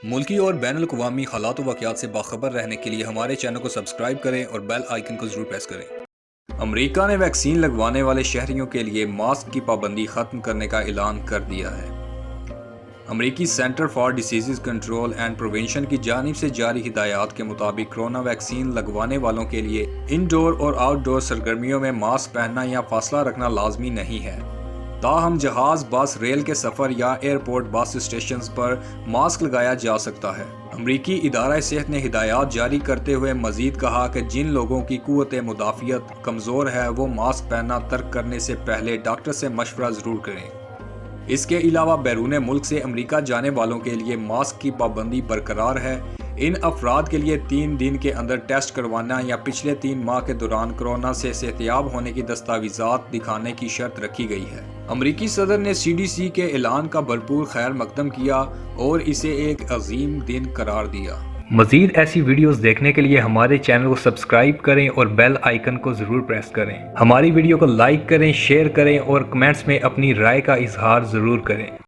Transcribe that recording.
ملکی اور بین الاقوامی حالات و واقعات سے باخبر رہنے کے لیے ہمارے چینل کو سبسکرائب کریں اور بیل آئیکن کو ضرور پریس کریں۔ امریکہ نے ویکسین لگوانے والے شہریوں کے لیے ماسک کی پابندی ختم کرنے کا اعلان کر دیا ہے۔ امریکی centre for disease control and prevention کی جانب سے جاری ہدایات کے مطابق کرونا ویکسین لگوانے والوں کے لیے انڈور اور آؤٹ ڈور سرگرمیوں میں ماسک پہننا یا فاصلہ رکھنا لازمی نہیں ہے۔ تاہم جہاز، بس، ریل کے سفر یا ایئرپورٹ بس اسٹیشنز پر ماسک لگایا جا سکتا ہے۔ امریکی ادارہ صحت نے ہدایات جاری کرتے ہوئے مزید کہا کہ جن لوگوں کی قوت مدافعت کمزور ہے وہ ماسک پہننا ترک کرنے سے پہلے ڈاکٹر سے مشورہ ضرور کریں۔ اس کے علاوہ بیرون ملک سے امریکہ جانے والوں کے لیے ماسک کی پابندی برقرار ہے۔ ان افراد کے لیے 3 دن کے اندر ٹیسٹ کروانا یا پچھلے 3 ماہ کے دوران کورونا سے صحتیاب ہونے کی دستاویزات دکھانے کی شرط رکھی گئی ہے۔ امریکی صدر نے CDC کے اعلان کا بھرپور خیر مقدم کیا اور اسے ایک عظیم دن قرار دیا۔ مزید ایسی ویڈیوز دیکھنے کے لیے ہمارے چینل کو سبسکرائب کریں اور بیل آئیکن کو ضرور پریس کریں۔ ہماری ویڈیو کو لائک کریں، شیئر کریں اور کمنٹس میں اپنی رائے کا اظہار ضرور کریں۔